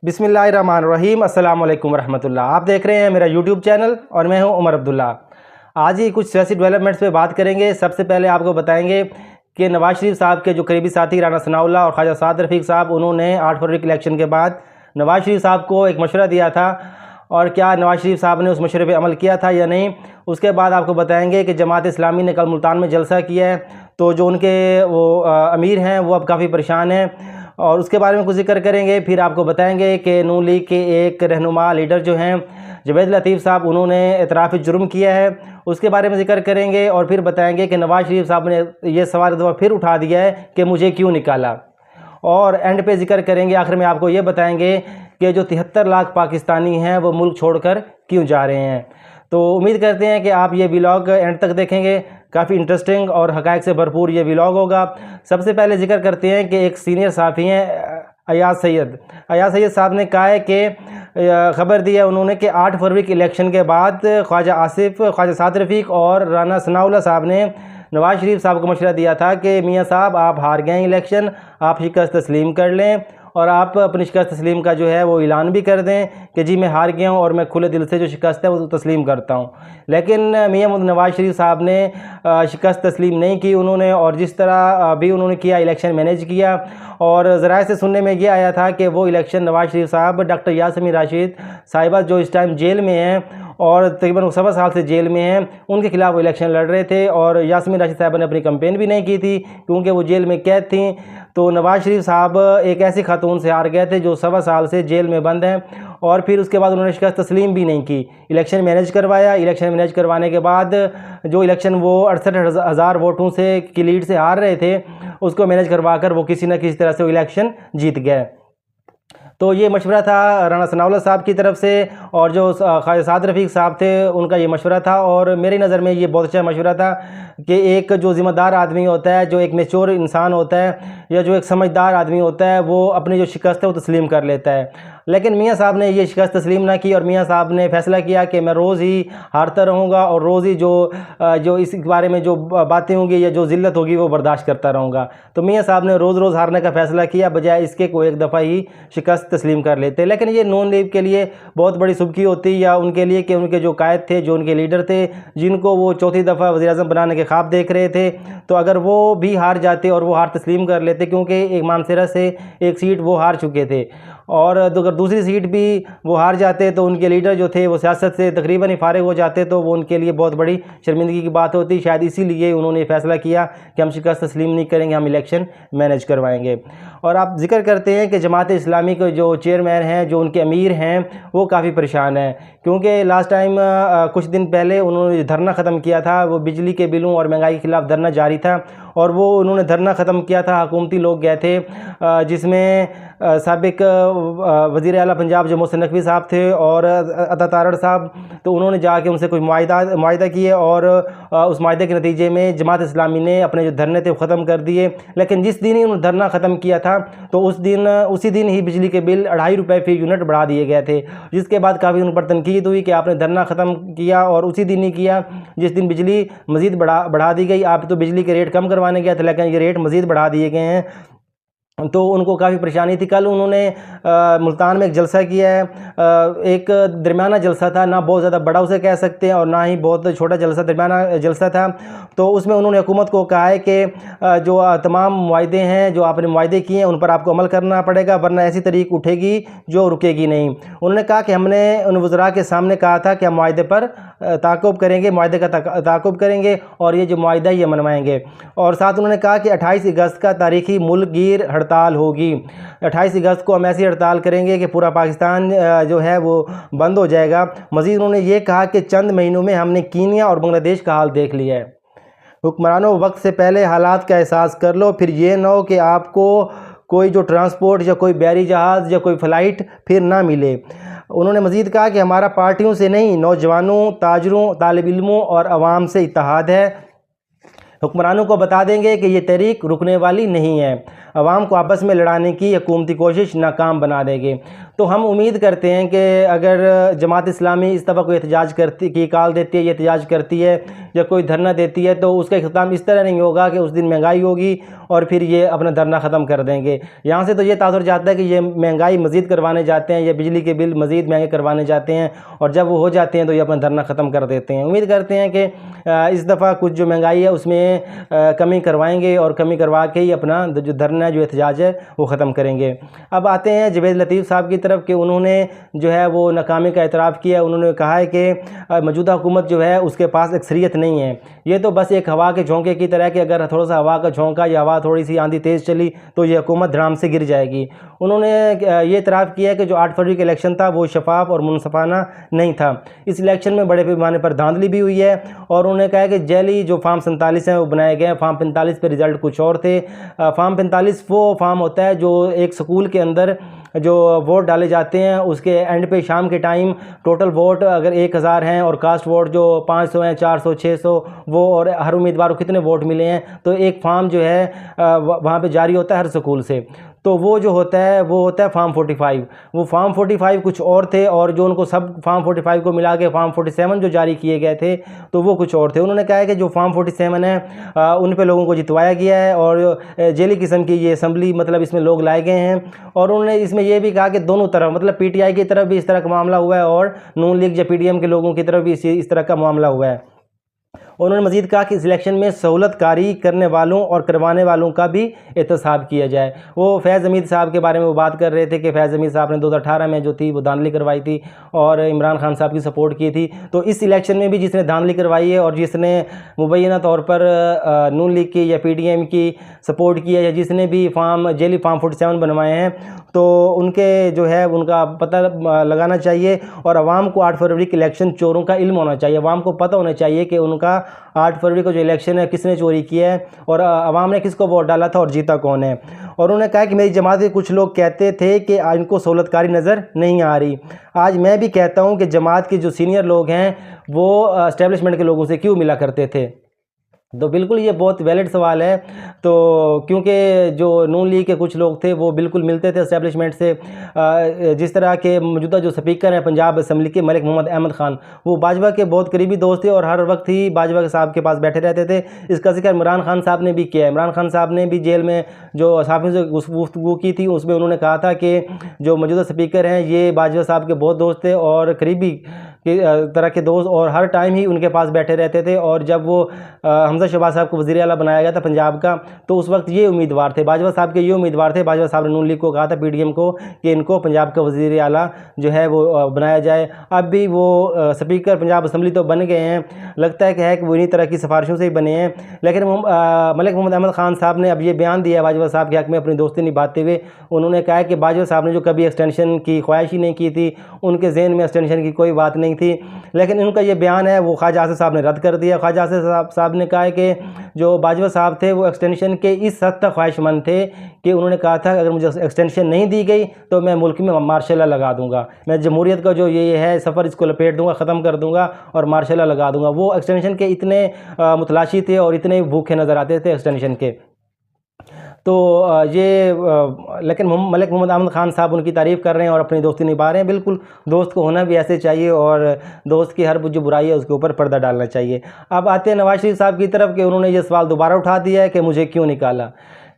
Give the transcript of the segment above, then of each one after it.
बिस्मिल्लाहिर्रहमानिर्रहीम। अस्सलाम वालेकुम रहमतुल्लाह। आप देख रहे हैं मेरा यूट्यूब चैनल और मैं हूं उमर अब्दुल्ला। आज ही कुछ सियासी डेवलपमेंट्स पे बात करेंगे। सबसे पहले आपको बताएंगे कि नवाज शरीफ साहब के जो करीबी साथी राना सनाउल्लाह और ख्वाजा साद रफ़ीक साहब, उन्होंने 8 फरवरी के इलेक्शन के बाद नवाज शरीफ साहब को एक मशवरा दिया था और क्या नवाज शरीफ साहब ने उस मशवरे पे अमल किया था या नहीं। उसके बाद आपको बताएंगे कि जमात इस्लामी ने कल मुल्तान में जलसा किया है, तो जो उनके अमीर हैं वो अब काफ़ी परेशान हैं और उसके बारे में कुछ जिक्र करेंगे। फिर आपको बताएंगे कि नून लीग के एक रहनुमा लीडर जो हैं जुवैद लतीफ़ साहब, उन्होंने एतराफ़ जुर्म किया है, उसके बारे में जिक्र करेंगे। और फिर बताएंगे कि नवाज शरीफ साहब ने ये सवाल दफ़ा फिर उठा दिया है कि मुझे क्यों निकाला। और एंड पे जिक्र करेंगे, आखिर में आपको ये बताएंगे कि जो 73 लाख पाकिस्तानी हैं वो मुल्क छोड़कर क्यों जा रहे हैं। तो उम्मीद करते हैं कि आप ये व्लॉग एंड तक देखेंगे। काफ़ी इंटरेस्टिंग और हक़ाइक़ से भरपूर ये व्लॉग होगा। सबसे पहले जिक्र करते हैं कि एक सीनियर सहाफ़ी हैं अयाज सैयद साहब ने कहा है कि ख़बर दी है उन्होंने कि 8 फरवरी के इलेक्शन के बाद ख्वाजा आसिफ, ख्वाजा साद रफ़ीक और राना सनाउल्लाह साहब ने नवाज शरीफ साहब को मशवरा दिया था कि मियाँ साहब आप हार गए इलेक्शन, आप शिकस्त तस्लीम कर लें और आप अपनी शिकस्त तस्लीम का जो है वो ऐलान भी कर दें कि जी मैं हार गया हूँ और मैं खुले दिल से जो शिकस्त है वो तस्लीम करता हूँ। लेकिन मियाँ नवाज शरीफ साहब ने शिकस्त तस्लीम नहीं की उन्होंने, और जिस तरह भी उन्होंने किया इलेक्शन मैनेज किया। और ज़राए से सुनने में ये आया था कि वो इलेक्शन नवाज शरीफ साहब डॉक्टर यासमीन राशिद साहिबा जो इस टाइम जेल में हैं और तकरीबन 7 साल से जेल में हैं, उनके खिलाफ वो इलेक्शन लड़ रहे थे। और यासमीन राशिद साहिबा ने अपनी कैंपेन भी नहीं की थी क्योंकि वो जेल में कैद थी। तो नवाज शरीफ साहब एक ऐसी खातून से हार गए थे जो 7 साल से जेल में बंद हैं, और फिर उसके बाद उन्होंने शिकस्त तस्लीम भी नहीं की। इलेक्शन मैनेज करवाया, इलेक्शन मैनेज करवाने के बाद जो इलेक्शन वो 68,000 वोटों से की लीड से हार रहे थे, उसको मैनेज करवा कर वो किसी न किसी तरह से वो इलेक्शन जीत गए। तो ये मशवरा था राना सनाउल्लाह साहब की तरफ से, और जो ख्वाजा साद रफ़ीक साहब थे उनका ये मशवरा था। और मेरी नज़र में ये बहुत अच्छा मशवरा था कि एक जो ज़िम्मेदार आदमी होता है, जो एक मैच्योर इंसान होता है या जो एक समझदार आदमी होता है, वो अपनी जो शिकस्त है वो तस्लीम कर लेता है। लेकिन मियाँ साहब ने ये शिकस्त तस्लीम ना की और मियाँ साहब ने फ़ैसला किया कि मैं रोज़ ही हारता रहूँगा और रोज़ ही जो इस बारे में जो बातें होंगी या जो ज़िल्लत होगी वो बर्दाश्त करता रहूँगा। तो मियाँ साहब ने रोज़ रोज़ हारने का फ़ैसला किया, बजाय इसके को एक दफ़ा ही शिकस्त तस्लीम कर लेते। लेकिन ये नून लीग के लिए बहुत बड़ी सुबकी होती या उनके लिए कि उनके जो कायद थे, जो उनके लीडर थे, जिनको वो चौथी दफ़ा वज़ीर-ए-आज़म बनाने के ख्वाब देख रहे थे, तो अगर वो भी हार जाते और वो हार तस्लीम कर लेते, क्योंकि एक मानसरा से एक सीट वो हार चुके थे, और अगर दूसरी सीट भी वो हार जाते तो उनके लीडर जो थे वो सियासत से तकरीबन ही फारिग हो जाते, तो वो उनके लिए बहुत बड़ी शर्मिंदगी की बात होती। शायद इसीलिए उन्होंने फ़ैसला किया कि हम शिकस्त तस्लीम नहीं करेंगे, हम इलेक्शन मैनेज करवाएंगे। और आप जिक्र करते हैं कि जमात इस्लामी के जो चेयरमैन हैं, जो उनके अमीर हैं, वो काफ़ी परेशान हैं, क्योंकि लास्ट टाइम कुछ दिन पहले उन्होंने धरना ख़त्म किया था, वो बिजली के बिलों और महंगाई के खिलाफ धरना जारी था, और वो उन्होंने धरना ख़त्म किया था, हुकूमती लोग गए थे, जिसमें साबिक वज़ीर आला पंजाब जो मोहसिन नकवी साहब थे और अता तारड़ साहब, तो उन्होंने जाके उनसे कोई मुआहिदा किए और उस मुआहिदे के नतीजे में जमात इस्लामी ने अपने जो धरने थे वो ख़त्म कर दिए। लेकिन जिस दिन ही उन्होंने धरना ख़त्म किया था तो उसी दिन ही बिजली के बिल 2.5 रुपये फ़ी यूनिट बढ़ा दिए गए थे, जिसके बाद काफ़ी उन पर तनकीद हुई कि आपने धरना ख़त्म किया और उसी दिन ही किया जिस दिन बिजली मज़ीद बढ़ा दी गई। आप तो बिजली के रेट कम करवाने गए थे, लेकिन ये रेट मज़ीद बढ़ा दिए गए हैं, तो उनको काफ़ी परेशानी थी। कल उन्होंने मुल्तान में एक जलसा किया है, एक दरमियाना जलसा था, ना बहुत ज़्यादा बड़ा उसे कह सकते हैं और ना ही बहुत छोटा जलसा, दरमियाना जलसा था। तो उसमें उन्होंने हुकूमत को कहा है कि जो तमाम मुआहिदे हैं, जो आपने मुआहिदे किए हैं, उन पर आपको अमल करना पड़ेगा, वरना ऐसी तरीक उठेगी जो रुकेगी नहीं। उन्होंने कहा कि हमने उन वज़रा के सामने कहा था कि हम मुआहिदे पर ताक़ुब करेंगे, मुआहिदे का ताक़ुब करेंगे और ये जो मुआहिदा ये मनवाएंगे। और साथ उन्होंने कहा कि 28 अगस्त का तारीख़ी मुल्क गिर हड़ताल होगी। 28 अगस्त को हम ऐसी हड़ताल करेंगे कि पूरा पाकिस्तान जो है वो बंद हो जाएगा। मज़ीद उन्होंने ये कहा कि चंद महीनों में हमने कीनिया और बांग्लादेश का हाल देख लिया है। हुक्मरानों, वक्त से पहले हालात का एहसास कर लो, फिर ये ना हो कि आपको कोई जो ट्रांसपोर्ट या कोई बहरी जहाज़ या कोई फ़्लाइट फिर ना मिले। उन्होंने मज़ीद कहा कि हमारा पार्टियों से नहीं, नौजवानों, ताजरों, तालिब इल्मों और अवाम से इत्तेहाद है। हुक्मरानों को बता देंगे कि ये तहरीक रुकने वाली नहीं है। अवाम को आपस में लड़ाने की हुकूमती कोशिश नाकाम बना देंगे। तो हम उम्मीद करते हैं कि अगर जमात इस्लामी इस दफ़ा कोई एहतजाज की कॉल देती है, ये एहतजाज करती है या कोई धरना देती है, तो उसका इख्तिताम इस तरह नहीं होगा कि उस दिन महंगाई होगी और फिर ये अपना धरना ख़त्म कर देंगे। यहाँ से तो ये तासुर जाता है कि ये महंगाई मज़ीद करवाने जाते हैं, या बिजली के बिल मज़ीद महंगे करवाने जाते हैं, और जब वो हो जाते हैं तो ये अपना धरना ख़त्म कर देते हैं। उम्मीद करते हैं कि इस दफ़ा कुछ जो महंगाई है उसमें कमी करवाएंगे और कमी करवा के ही अपना जो धरना जो एहतजाज है वो ख़त्म करेंगे। अब आते हैं जवेद लतीफ़ साहब की तरफ कि उन्होंने जो है वो नाकामी का एतराफ़ किया। उन्होंने कहा है कि मौजूदा हुकूमत जो है उसके पास अक्सरियत नहीं है, ये तो बस एक हवा के झोंके की तरह कि अगर थोड़ा सा हवा का झोंका या हवा थोड़ी सी आंधी तेज़ चली तो ये हुकूमत धड़ाम से गिर जाएगी। उन्होंने ये एतराफ़ किया कि जो 8 फरवरी का इलेक्शन था वो शफाफ और मुनसफाना नहीं था। इस इलेक्शन में बड़े पैमाने पर धांधली भी हुई है, और उन्होंने कहा कि जैली जो फार्म 47 हैं वो बनाए गए हैं, फार्म 45 पे रिज़ल्ट कुछ और थे। फार्म 45 वो फार्म होता है जो एक स्कूल के अंदर जो वोट डाले जाते हैं उसके एंड पे शाम के टाइम टोटल वोट अगर 1000 हैं और कास्ट वोट जो 500 हैं, 400, 600 वो, और हर उम्मीदवार को कितने वोट मिले हैं, तो एक फार्म जो है वहाँ पे जारी होता है हर स्कूल से। तो वो जो होता है वो होता है फार्म 45। वो फार्म 45 कुछ और थे, और जो उनको सब फार्म 45 को मिला के फार्म 47 जो जारी किए गए थे तो वो कुछ और थे। उन्होंने कहा है कि जो फार्म 47 है उन पे लोगों को जितवाया गया है, और जेली किस्म की ये असम्बली मतलब इसमें लोग लाए गए हैं। और उन्होंने इसमें यह भी कहा कि दोनों तरफ मतलब PTI की तरफ भी इस तरह का मामला हुआ है और नून लीग या PDM के लोगों की तरफ भी इस तरह का मामला हुआ है। उन्होंने मज़ीद कहा कि इस इलेक्शन में सहूलतकारी करने वालों और करवाने वालों का भी एहतसाब किया जाए। वो फैज़ हमीद साहब के बारे में वो बात कर रहे थे कि फैज़ हमीद साहब ने 2018 में जो थी वो धांधली करवाई थी और इमरान खान साहब की सपोर्ट की थी। तो इस इलेक्शन में भी जिसने धांधली करवाई है और जिसने मुबैना तौर पर नून लीग की या PDM की सपोर्ट की है, या जिसने भी जेली फार्म 47 बनवाए हैं, तो उनके जो है उनका पता लगाना चाहिए। और आवाम को 8 फरवरी के इलेक्शन चोरों का इल्म होना चाहिए। आवाम को पता होना चाहिए कि उनका 8 फरवरी को जो इलेक्शन है किसने चोरी किया है और आवाम ने किसको वोट डाला था और जीता कौन है। और उन्होंने कहा कि मेरी जमात के कुछ लोग कहते थे कि इनको सहूलतकारी नज़र नहीं आ रही। आज मैं भी कहता हूं कि जमात के जो सीनियर लोग हैं वो एस्टेब्लिशमेंट के लोगों से क्यों मिला करते थे। तो बिल्कुल ये बहुत वैलिड सवाल है। तो क्योंकि जो नून लीग के कुछ लोग थे वो बिल्कुल मिलते थे एस्टेब्लिशमेंट से। जिस तरह के मौजूदा जो स्पीकर हैं पंजाब असम्बली के मलिक मोहम्मद अहमद ख़ान, वो बाजवा के बहुत करीबी दोस्त थे और हर वक्त ही बाजवा के साहब के पास बैठे रहते थे। इसका जिक्र इमरान खान साहब ने भी किया है। इमरान खान साहब ने भी जेल में जो सहाफ़ियों से गुफ्तगू की थी उसमें उन्होंने कहा था कि जो मौजूदा स्पीकर हैं ये बाजवा साहब के बहुत दोस्त थे और करीबी तरह के दोस्त, और हर टाइम ही उनके पास बैठे रहते थे। और जब वो हमजा शहबाज साहब को वज़ीर आला बनाया गया था पंजाब का, तो उस वक्त ये उम्मीदवार थे, बाजवा साहब के ये उम्मीदवार थे। बाजवा साहब ने नून लीग को कहा था, PDM को, कि इनको पंजाब का वज़ीर आला जो है वो बनाया जाए। अब भी वो स्पीकर पंजाब असम्बली तो बन गए हैं, लगता है कि वो इन्हीं तरह की सिफारिशों से ही बने हैं। लेकिन मलिक मोहम्मद अहमद ख़ान साहब ने अब ये बयान दिया बाजवा साहब के हक़ में अपनी दोस्ती निभाते हुए। उन्होंने कहा कि बाजवा साहब ने जो कभी एक्सटेंशन की ख्वाहिश ही नहीं की थी, उनके जहन में एक्सटेंशन की कोई बात नहीं थी, लेकिन उनका ये बयान है वो ख्वाजा आसिफ साहब ने रद्द कर दिया। ख्वाजा आसिफ साहब ने कहा है कि जो बाजवा साहब थे वो एक्सटेंशन के इस हद तक ख्वाहिशमंद थे कि उन्होंने कहा था अगर मुझे एक्सटेंशन नहीं दी गई तो मैं मुल्क में मार्शल लॉ लगा दूंगा, मैं जमहूरियत का जो ये है सफ़र इसको लपेट दूंगा, ख़त्म कर दूंगा और मार्शल लॉ लगा दूंगा। वो एक्सटेंशन के इतने मुतलाशी थे और इतने भूखे नज़र आते थे एक्सटेंशन के। तो लेकिन मलिक मोहम्मद अहमद ख़ान साहब उनकी तारीफ़ कर रहे हैं और अपनी दोस्ती निभा रहे हैं। बिल्कुल दोस्त को होना भी ऐसे चाहिए और दोस्त की हर जो बुराई है उसके ऊपर पर्दा डालना चाहिए। अब आते हैं नवाज शरीफ साहब की तरफ कि उन्होंने ये सवाल दोबारा उठा दिया है कि मुझे क्यों निकाला।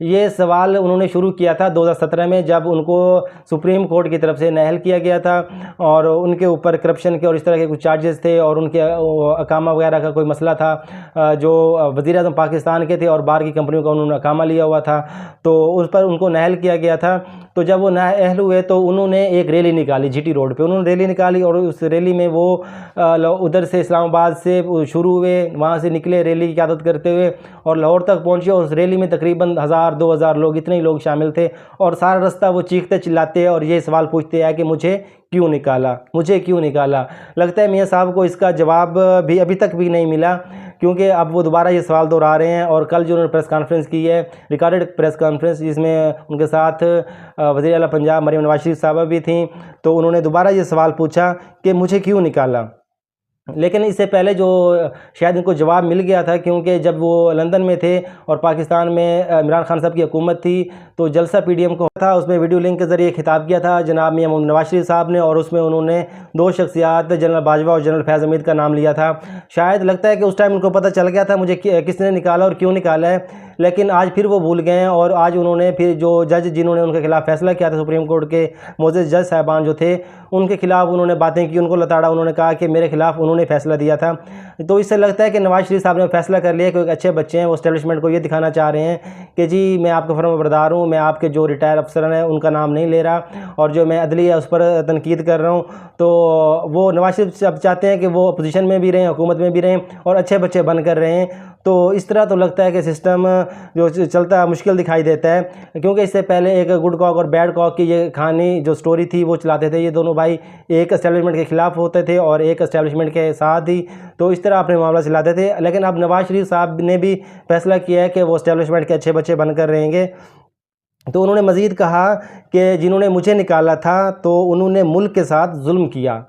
ये सवाल उन्होंने शुरू किया था 2017 में, जब उनको सुप्रीम कोर्ट की तरफ से नाअहल किया गया था और उनके ऊपर करप्शन के और इस तरह के कुछ चार्जेस थे और उनके अकामा वगैरह का कोई मसला था। जो वज़ीर-ए-आज़म पाकिस्तान के थे और बाहर की कंपनियों का उन्होंने अकामा लिया हुआ था, तो उस पर उनको नाअहल किया गया था। तो जब वो नाअहल हुए तो उन्होंने एक रैली निकाली GT रोड पे, उन्होंने रैली निकाली और उस रैली में वो उधर से इस्लामाबाद से शुरू हुए, वहाँ से निकले रैली की क़यादत करते हुए और लाहौर तक पहुँचे। और उस रैली में तकरीबन 1000-2000 लोग, इतने ही लोग शामिल थे और सारा रास्ता वो चीखते चिल्लाते और ये सवाल पूछते हैं कि मुझे क्यों निकाला, मुझे क्यों निकाला। लगता है मियाँ साहब को इसका जवाब भी अभी तक भी नहीं मिला, क्योंकि अब वो दोबारा ये सवाल दोहरा रहे हैं। और कल जो उन्होंने प्रेस कॉन्फ्रेंस की है, रिकॉर्डेड प्रेस कॉन्फ्रेंस, जिसमें उनके साथ वज़ीर आला पंजाब मरीम नवाज शरीफ साहबा भी थी, तो उन्होंने दोबारा ये सवाल पूछा कि मुझे क्यों निकाला। लेकिन इससे पहले जो शायद इनको जवाब मिल गया था, क्योंकि जब वो लंदन में थे और पाकिस्तान में इमरान खान साहब की हुकूमत थी, तो जलसा पीडीएम को था, उसमें वीडियो लिंक के ज़रिए खिताब किया था जनाब मियां नवाज शरीफ साहब ने, और उसमें उन्होंने दो शख्सियात जनरल बाजवा और जनरल फैज़ हमीद का नाम लिया था। शायद लगता है कि उस टाइम उनको पता चल गया था मुझे किसने निकाला और क्यों निकाला है, लेकिन आज फिर वो भूल गए हैं। और आज उन्होंने फिर जो जज जिन्होंने उनके खिलाफ फैसला किया था, सुप्रीम कोर्ट के मोअज़्ज़ज़ जज साहबान जो थे, उनके खिलाफ उन्होंने बातें की, उनको लताड़ा, उन्होंने कहा कि मेरे खिलाफ उन्होंने फैसला दिया था। तो इससे लगता है कि नवाज शरीफ साहब ने फैसला कर लिया, क्योंकि अच्छे बच्चे हैं, वो एस्टेब्लिशमेंट को ये दिखाना चाह रहे हैं कि जी मैं आपका फर्माबरदार हूँ, मैं आपके जो रिटायर अफसर हैं उनका नाम नहीं ले रहा, और जो मैं अदलिया उस पर तनकीद कर रहा हूँ। तो वो नवाज शरीफ साहब चाहते हैं कि वो अपोजिशन में भी रहें, हुकूमत में भी रहें, और अच्छे बच्चे बन कर रहें। तो इस तरह तो लगता है कि सिस्टम जो चलता मुश्किल दिखाई देता है, क्योंकि इससे पहले एक गुड कॉक और बैड कॉक की ये कहानी जो स्टोरी थी वो चलाते थे। ये दोनों भाई एक एस्टेब्लिशमेंट के ख़िलाफ़ होते थे और एक एस्टेब्लिशमेंट के साथ ही, तो इस तरह अपने मामला चलाते थे। लेकिन अब नवाज शरीफ साहब ने भी फैसला किया है कि वो एस्टेब्लिशमेंट के अच्छे बच्चे बनकर रहेंगे। तो उन्होंने मज़ीद कहा कि जिन्होंने मुझे निकाला था तो उन्होंने मुल्क के साथ जुल्म किया।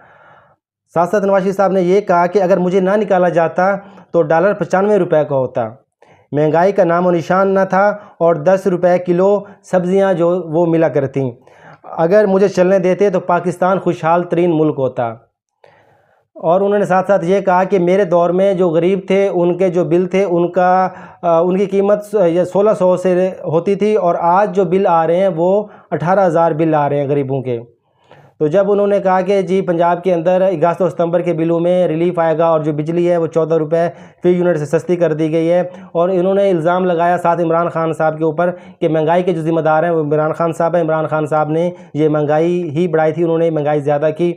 साथ साथ नवाज शरीफ साहब ने ये कहा कि अगर मुझे ना निकाला जाता तो डॉलर 95 रुपये का होता, महंगाई का नामो निशान न था, और 10 रुपये किलो सब्ज़ियाँ जो वो मिला करती। अगर मुझे चलने देते तो पाकिस्तान खुशहाल तरीन मुल्क होता। और उन्होंने साथ साथ ये कहा कि मेरे दौर में जो गरीब थे उनके जो बिल थे उनकी कीमत 1600 से होती थी, और आज जो बिल आ रहे हैं वो 18,000 बिल आ रहे हैं गरीबों के। तो जब उन्होंने कहा कि जी पंजाब के अंदर अगस्त और सितंबर के बिलों में रिलीफ आएगा, और जो बिजली है वो 14 रुपये फी यूनिट से सस्ती कर दी गई है, और इन्होंने इल्ज़ाम लगाया साथ इमरान खान साहब के ऊपर कि महंगाई के जो ज़िम्मेदार हैं वो इमरान खान साहब हैं। इमरान खान साहब ने ये महंगाई ही बढ़ाई थी, उन्होंने महंगाई ज़्यादा की,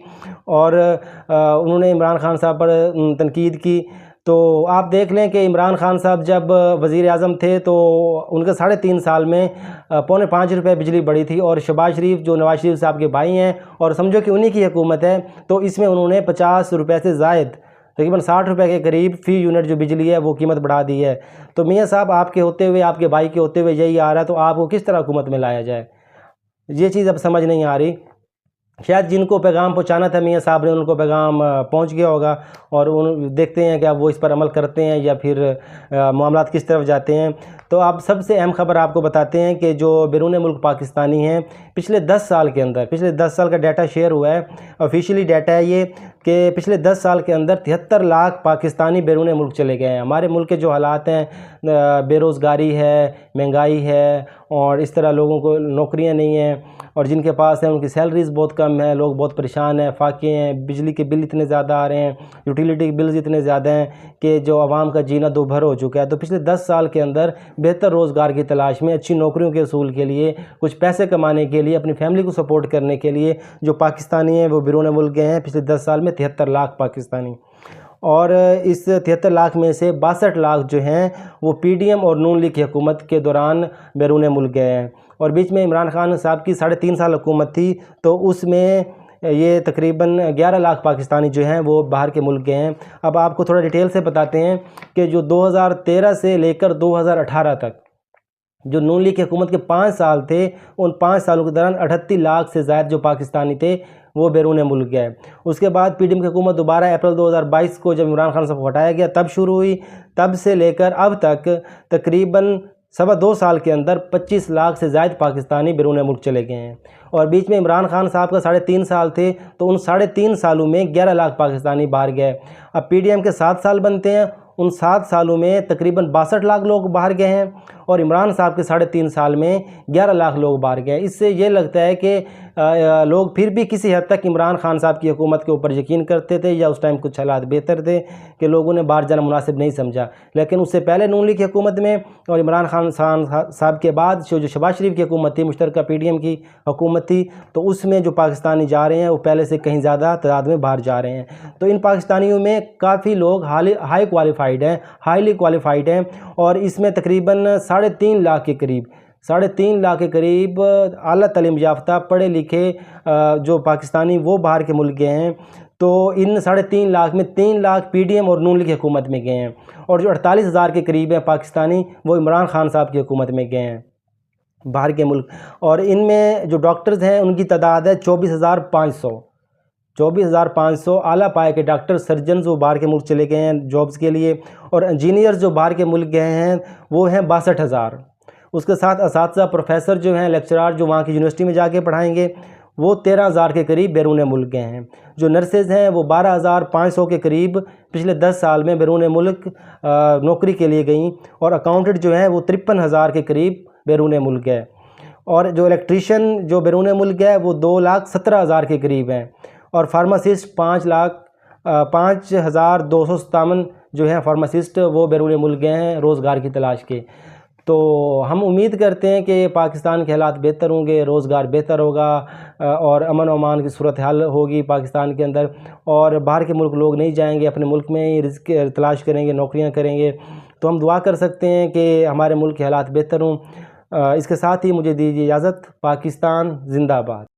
और उन्होंने इमरान खान साहब पर तनकीद की। तो आप देख लें कि इमरान खान साहब जब वज़ीर आज़म थे तो उनके 3.5 साल में 4.5 रुपये बिजली बढ़ी थी, और शहबाज शरीफ जो नवाज शरीफ साहब के भाई हैं और समझो कि उन्हीं की हुकूमत है, तो इसमें उन्होंने 50 रुपये से ज़ायद तकरीबन 60 रुपये के करीब फ़ी यूनिट जो बिजली है वो कीमत बढ़ा दी है। तो मियाँ साहब आपके होते हुए, आपके भाई के होते हुए यही आ रहा है, तो आपको किस तरह हुकूमत में लाया जाए, ये चीज़ अब समझ नहीं आ रही। शायद जिनको पैगाम पहुंचाना था मियाँ साहब ने उनको पैगाम पहुंच गया होगा, और उन देखते हैं कि अब वो इस पर अमल करते हैं या फिर मामलात किस तरफ जाते हैं। तो आप सबसे अहम खबर आपको बताते हैं कि जो बैरून मुल्क पाकिस्तानी हैं, पिछले 10 साल के अंदर, पिछले 10 साल का डाटा शेयर हुआ है, ऑफिशियली डाटा है ये, कि पिछले 10 साल के अंदर 73 लाख पाकिस्तानी बैरून मुल्क चले गए हैं। हमारे मुल्क के जो हालात हैं, बेरोज़गारी है, महंगाई है, और इस तरह लोगों को नौकरियां नहीं हैं, और जिनके पास हैं उनकी सैलरीज़ बहुत कम है, लोग बहुत परेशान हैं, फाके हैं, बिजली के बिल इतने ज़्यादा आ रहे हैं, यूटिलिटी बिल्स इतने ज़्यादा हैं कि जो आवाम का जीना दोभर हो चुका है। तो पिछले 10 साल के अंदर बेहतर रोज़गार की तलाश में, अच्छी नौकरियों के असूल के लिए, कुछ पैसे कमाने के लिए, अपनी फैमिली को सपोर्ट करने के लिए जो पाकिस्तानी हैं वो बैरून मुल्क गए हैं पिछले 10 साल में 73 लाख पाकिस्तानी। और इस 73 लाख में से 62 लाख जो हैं वो पीडीएम और नून लीग की हुकूमत के दौरान बैरून मुल्क गए हैं। और बीच में इमरान खान साहब की 3.5 साल हुकूमत थी, तो उसमें ये तकरीबन 11 लाख पाकिस्तानी जो हैं वो बाहर के मुल्क गए हैं। अब आपको थोड़ा डिटेल से बताते हैं कि जो 2013 से लेकर 2018 तक जो नून लीग की हुकूमत के 5 साल थे, उन 5 सालों के दौरान 38 लाख से ज़्यादा जो पाकिस्तानी थे वो बैरून मुल्क गए। उसके बाद पीडीएम की हुकूमत दोबारा अप्रैल 2022 को जब इमरान खान साहब को हटाया गया तब शुरू हुई, तब से लेकर अब तक तकरीबन 2.25 साल के अंदर 25 लाख से ज़्यादा पाकिस्तानी बैरून मुल्क चले गए हैं। और बीच में इमरान खान साहब का 3.5 साल थे, तो उन 3.5 सालों में 11 लाख पाकिस्तानी बाहर गए। अब पीडीएम के 7 साल बनते हैं, उन 7 सालों में तकरीबन 62 लाख लोग बाहर गए हैं, और इमरान साहब के 3.5 साल में 11 लाख लोग बाहर गए। इससे ये लगता है कि लोग फिर भी किसी हद तक इमरान खान साहब की हुकूमत के ऊपर यकीन करते थे, या उस टाइम कुछ हालात बेहतर थे कि लोगों ने बाहर जाना मुनासिब नहीं समझा। लेकिन उससे पहले नून लीग की हुकूमत में और इमरान खान साहब के बाद जो शहबाज शरीफ की हुकूमत थी, मुश्तरका पीडीएम की हुकूमत थी, तो उसमें जो पाकिस्तानी जा रहे हैं वो पहले से कहीं ज़्यादा तादाद में बाहर जा रहे हैं। तो इन पाकिस्तानियों में काफ़ी लोग हाईली क्वालिफाइड हैं, और इसमें तकरीबन 3.5 लाख के करीब आला तालीम याफ्ता पढ़े लिखे जो पाकिस्तानी वो बाहर के मुल्क गए हैं। तो इन 3.5 लाख में 3 लाख पीडीएम और नून लीग की हुकूमत में गए हैं, और जो 48,000 के करीब हैं पाकिस्तानी वो इमरान खान साहब की हुकूमत में गए हैं बाहर के मुल्क। और इनमें जो डॉक्टर्स हैं उनकी तादाद है 24,500। 24,500 आला पाए के डॉक्टर सर्जन वो बाहर के मुल्क चले गए हैं जॉब्स के लिए, और इंजीनियर्स जो बाहर के मुल्क गए हैं वो हैं 62,000। उसके साथ असातिज़ा प्रोफेसर जो हैं, लेक्चरार जो वहाँ की यूनिवर्सिटी में जाके पढ़ाएंगे, वो 13,000 के करीब बैरून मुल्क गए हैं। जो नर्सेज़ हैं वो 12,500 के करीब पिछले 10 साल में बैरून मुल्क नौकरी के लिए गईं, और अकाउंटेंट जो हैं वो 53,000 के करीब बैरून मुल्क गए, और जो इलेक्ट्रीशियन जो बैरून मुल्क गए वो 2,17,000 के करीब हैं, और फार्मासिस्ट 5,0257 जो हैं फार्मासिस्ट वो बैरून मुल्क गए हैं रोज़गार की तलाश के। तो हम उम्मीद करते हैं कि पाकिस्तान के हालात बेहतर होंगे, रोज़गार बेहतर होगा, और अमन और अमान की सूरत हाल होगी पाकिस्तान के अंदर, और बाहर के मुल्क लोग नहीं जाएंगे, अपने मुल्क में ही रिज़्क़ तलाश करेंगे, नौकरियां करेंगे। तो हम दुआ कर सकते हैं कि हमारे मुल्क के हालात बेहतर हों। इसके साथ ही मुझे दीजिए इजाज़त। पाकिस्तान ज़िंदाबाद।